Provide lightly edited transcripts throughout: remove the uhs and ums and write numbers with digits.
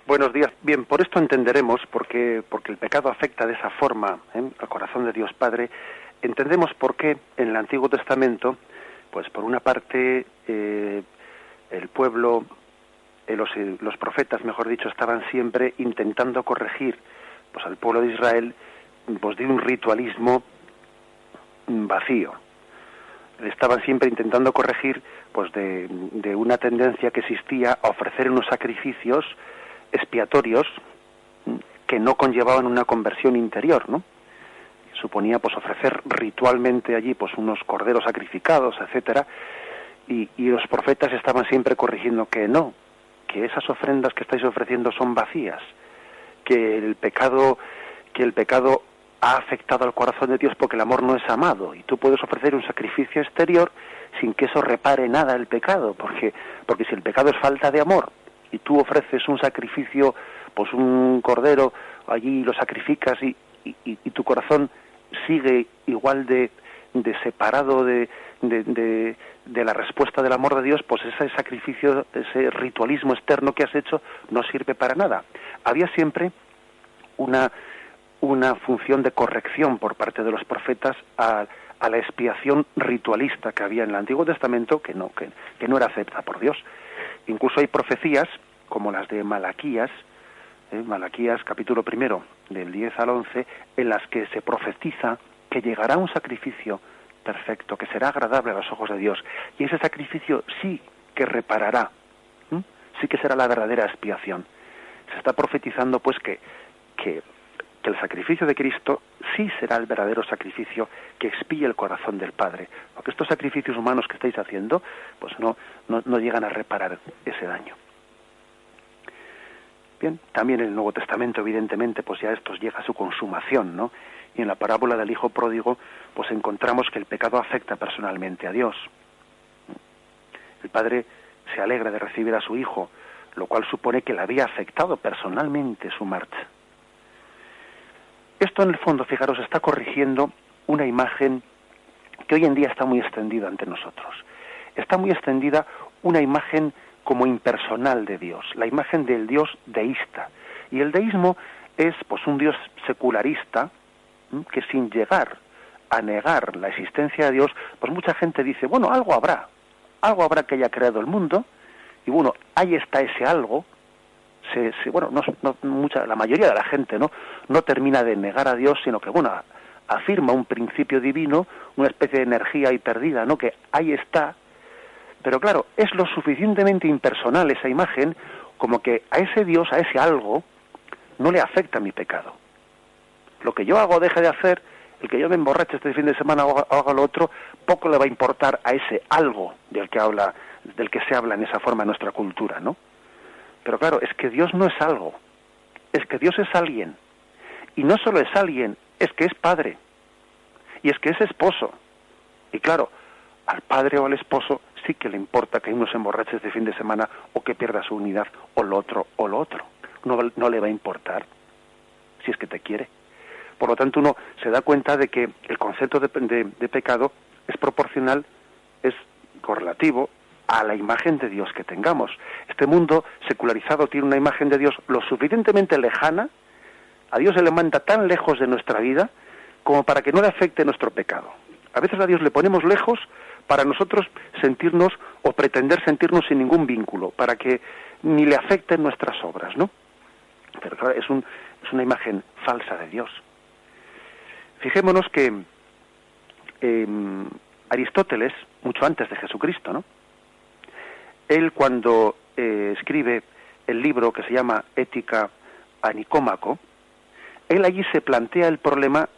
Buenos días. Bien, por esto entenderemos, porque el pecado afecta de esa forma al corazón de Dios Padre, entendemos por qué en el Antiguo Testamento, pues por una parte, el pueblo, los profetas, mejor dicho, estaban siempre intentando corregir pues al pueblo de Israel pues de un ritualismo vacío. Estaban siempre intentando corregir pues de una tendencia que existía a ofrecer unos sacrificios expiatorios que no conllevaban una conversión interior, ¿no? Suponía pues ofrecer ritualmente allí pues unos corderos sacrificados, etcétera, y los profetas estaban siempre corrigiendo que no, que esas ofrendas que estáis ofreciendo son vacías, que el pecado ha afectado al corazón de Dios porque el amor no es amado, y tú puedes ofrecer un sacrificio exterior sin que eso repare nada el pecado, porque si el pecado es falta de amor y tú ofreces un sacrificio, pues un cordero, allí lo sacrificas y tu corazón sigue igual de separado de la respuesta del amor de Dios, pues ese sacrificio, ese ritualismo externo que has hecho no sirve para nada. Había siempre una función de corrección por parte de los profetas a la expiación ritualista que había en el Antiguo Testamento, que no era aceptada por Dios. Incluso hay profecías, como las de Malaquías, Malaquías capítulo 1, del 10 al 11, en las que se profetiza que llegará un sacrificio perfecto, que será agradable a los ojos de Dios, y ese sacrificio sí que reparará, sí que será la verdadera expiación. Se está profetizando pues que el sacrificio de Cristo sí será el verdadero sacrificio que expíe el corazón del Padre, porque estos sacrificios humanos que estáis haciendo pues no llegan a reparar ese daño. Bien, también en el Nuevo Testamento evidentemente pues ya esto llega a su consumación, ¿no? Y en la parábola del hijo pródigo pues encontramos que el pecado afecta personalmente a Dios. El Padre se alegra de recibir a su hijo, lo cual supone que le había afectado personalmente su marcha. Esto en el fondo, fijaros, está corrigiendo una imagen que hoy en día está muy extendida ante nosotros. Está muy extendida una imagen como impersonal de Dios, la imagen del Dios deísta. Y el deísmo es pues un Dios secularista que sin llegar a negar la existencia de Dios, pues mucha gente dice, bueno, algo habrá que haya creado el mundo, y bueno, ahí está ese algo. La mayoría de la gente no termina de negar a Dios, sino que bueno, afirma un principio divino, una especie de energía ahí perdida, ¿no? Que ahí está. Pero claro, es lo suficientemente impersonal esa imagen como que a ese Dios, a ese algo, no le afecta mi pecado. Lo que yo hago o deje de hacer, el que yo me emborrache este fin de semana o haga lo otro, poco le va a importar a ese algo del que se habla en esa forma en nuestra cultura, ¿no? Pero claro, es que Dios no es algo, es que Dios es alguien. Y no solo es alguien, es que es padre. Y es que es esposo. Y claro, al padre o al esposo sí que le importa que uno se emborrache este fin de semana o que pierda su unidad o lo otro. No le va a importar si es que te quiere. Por lo tanto, uno se da cuenta de que el concepto de pecado es proporcional, es correlativo a la imagen de Dios que tengamos. Este mundo secularizado tiene una imagen de Dios lo suficientemente lejana, a Dios se le manda tan lejos de nuestra vida como para que no le afecte nuestro pecado. A veces a Dios le ponemos lejos para nosotros sentirnos o pretender sentirnos sin ningún vínculo, para que ni le afecten nuestras obras, ¿no? Pero claro, es una imagen falsa de Dios. Fijémonos que Aristóteles, mucho antes de Jesucristo, ¿no? Él cuando escribe el libro que se llama Ética a Nicómaco, él allí se plantea el problema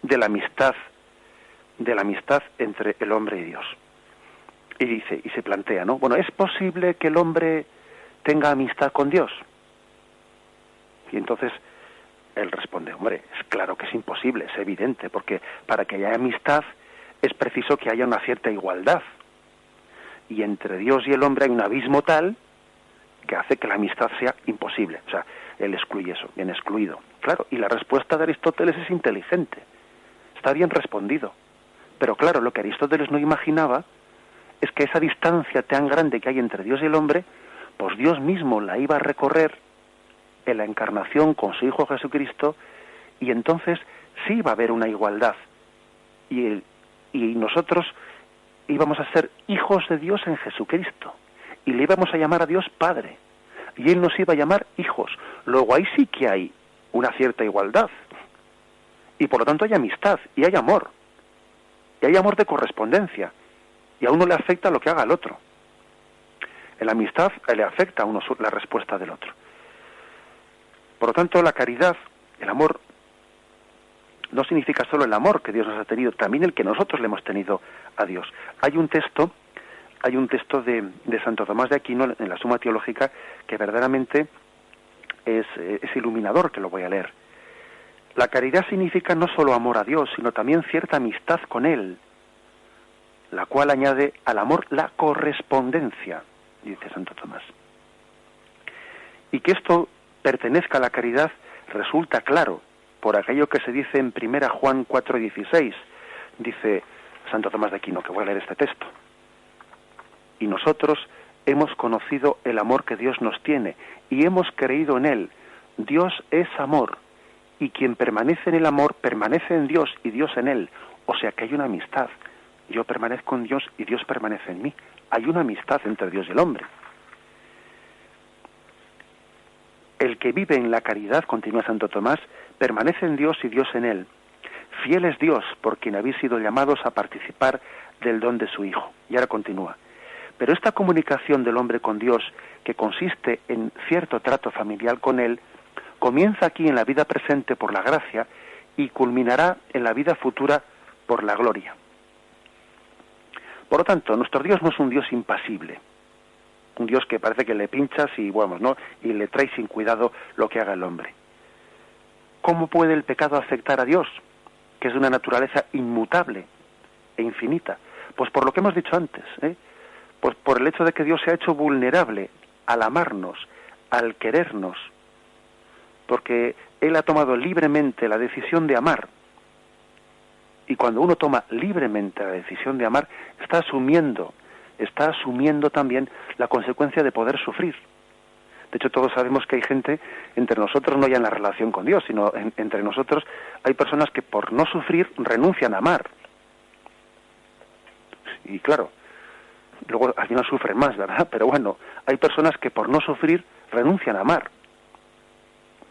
de la amistad entre el hombre y Dios. Y dice, y se plantea, ¿no? Bueno, ¿es posible que el hombre tenga amistad con Dios? Y entonces él responde, hombre, es claro que es imposible, es evidente, porque para que haya amistad es preciso que haya una cierta igualdad. Y entre Dios y el hombre hay un abismo tal que hace que la amistad sea imposible. O sea, él excluye eso, bien excluido. Claro, y la respuesta de Aristóteles es inteligente. Está bien respondido. Pero claro, lo que Aristóteles no imaginaba es que esa distancia tan grande que hay entre Dios y el hombre, pues Dios mismo la iba a recorrer en la encarnación con su Hijo Jesucristo, y entonces sí va a haber una igualdad. Y nosotros íbamos a ser hijos de Dios en Jesucristo, y le íbamos a llamar a Dios Padre, y Él nos iba a llamar hijos. Luego ahí sí que hay una cierta igualdad, y por lo tanto hay amistad, y hay amor de correspondencia, y a uno le afecta lo que haga el otro. En la amistad le afecta a uno la respuesta del otro. Por lo tanto, la caridad, el amor, no significa solo el amor que Dios nos ha tenido, también el que nosotros le hemos tenido a Dios. Hay un texto de Santo Tomás de Aquino en la Suma Teológica que verdaderamente es iluminador, que lo voy a leer. La caridad significa no solo amor a Dios, sino también cierta amistad con Él, la cual añade al amor la correspondencia, dice Santo Tomás. Y que esto pertenezca a la caridad resulta claro por aquello que se dice en 1 Juan 4:16. Dice Santo Tomás de Aquino, que voy a leer este texto: y nosotros hemos conocido el amor que Dios nos tiene y hemos creído en Él. Dios es amor, y quien permanece en el amor permanece en Dios y Dios en él. O sea que hay una amistad. Yo permanezco en Dios y Dios permanece en mí. Hay una amistad entre Dios y el hombre. El que vive en la caridad, continúa Santo Tomás, permanece en Dios y Dios en él. Fiel es Dios por quien habéis sido llamados a participar del don de su Hijo. Y ahora continúa. Pero esta comunicación del hombre con Dios, que consiste en cierto trato familiar con Él, comienza aquí en la vida presente por la gracia y culminará en la vida futura por la gloria. Por lo tanto, nuestro Dios no es un Dios impasible, un Dios que parece que le pinchas y y le trae sin cuidado lo que haga el hombre. ¿Cómo puede el pecado afectar a Dios, que es de una naturaleza inmutable e infinita? Pues por lo que hemos dicho antes, pues por el hecho de que Dios se ha hecho vulnerable al amarnos, al querernos, porque Él ha tomado libremente la decisión de amar. Y cuando uno toma libremente la decisión de amar, está asumiendo también la consecuencia de poder sufrir. De hecho, todos sabemos que hay gente, entre nosotros, no ya en la relación con Dios, sino entre nosotros, hay personas que por no sufrir renuncian a amar. Y claro, luego al final sufren más, ¿verdad? Pero bueno, hay personas que por no sufrir renuncian a amar.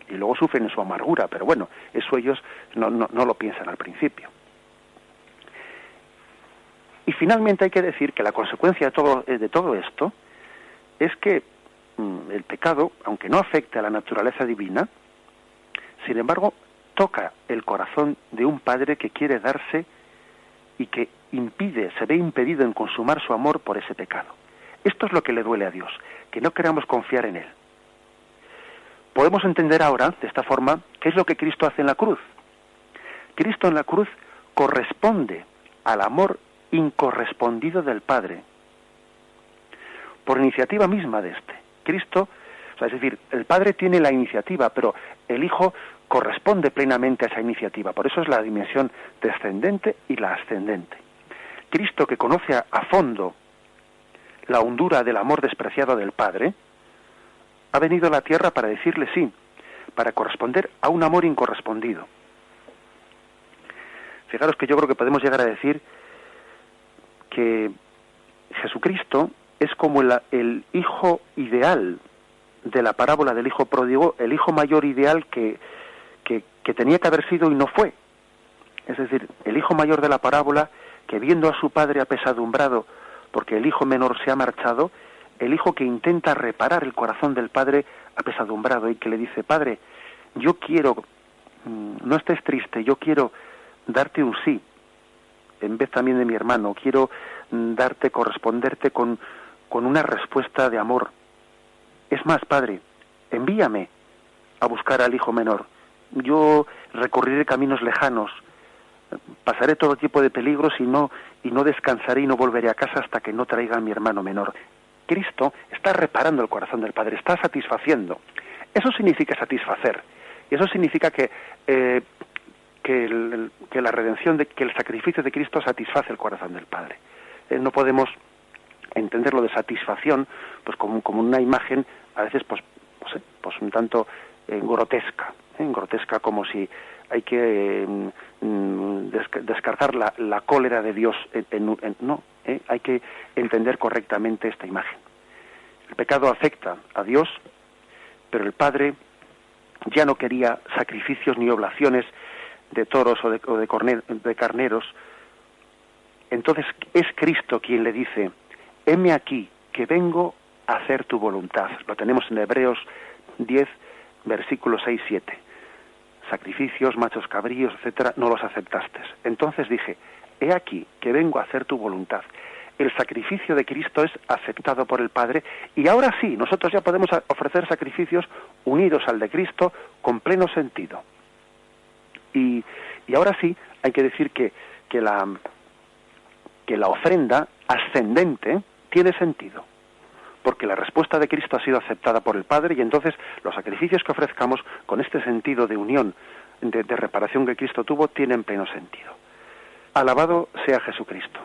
Y luego sufren en su amargura, pero bueno, eso ellos no lo piensan al principio. Y finalmente hay que decir que la consecuencia de todo esto es que el pecado, aunque no afecte a la naturaleza divina, sin embargo, toca el corazón de un padre que quiere darse y que se ve impedido en consumar su amor por ese pecado. Esto es lo que le duele a Dios, que no queramos confiar en Él. Podemos entender ahora, de esta forma, qué es lo que Cristo hace en la cruz. Cristo en la cruz corresponde al amor incorrespondido del Padre, por iniciativa misma de este. Cristo, es decir, el Padre tiene la iniciativa, pero el Hijo corresponde plenamente a esa iniciativa. Por eso es la dimensión descendente y la ascendente. Cristo, que conoce a fondo la hondura del amor despreciado del Padre, ha venido a la tierra para decirle sí, para corresponder a un amor incorrespondido. Fijaros que yo creo que podemos llegar a decir que Jesucristo es como el hijo ideal de la parábola del hijo pródigo, el hijo mayor ideal que tenía que haber sido y no fue. Es decir, el hijo mayor de la parábola que, viendo a su padre apesadumbrado porque el hijo menor se ha marchado, el hijo que intenta reparar el corazón del padre apesadumbrado y que le dice: Padre, yo quiero, no estés triste, yo quiero darte un sí, en vez también de mi hermano, quiero corresponderte con una respuesta de amor. Es más, Padre, envíame a buscar al hijo menor. Yo recorreré caminos lejanos, pasaré todo tipo de peligros y no descansaré y no volveré a casa hasta que no traiga a mi hermano menor. Cristo está reparando el corazón del Padre, está satisfaciendo. Eso significa satisfacer. Y eso significa que la redención, que el sacrificio de Cristo satisface el corazón del Padre. No podemos entenderlo de satisfacción pues como una imagen a veces pues un tanto grotesca, grotesca, como si hay que descartar la cólera de Dios. No, hay que entender correctamente esta imagen. El pecado afecta a Dios, pero el Padre ya no quería sacrificios ni oblaciones de toros o de carneros. Entonces es Cristo quien le dice: heme aquí, que vengo a hacer tu voluntad. Lo tenemos en Hebreos 10, versículos 6-7. Sacrificios, machos cabríos, etcétera, no los aceptaste. Entonces dije: he aquí, que vengo a hacer tu voluntad. El sacrificio de Cristo es aceptado por el Padre, y ahora sí, nosotros ya podemos ofrecer sacrificios unidos al de Cristo con pleno sentido. Y ahora sí, hay que decir que la ofrenda ascendente tiene sentido, porque la respuesta de Cristo ha sido aceptada por el Padre, y entonces los sacrificios que ofrezcamos con este sentido de unión, de reparación que Cristo tuvo, tienen pleno sentido. Alabado sea Jesucristo.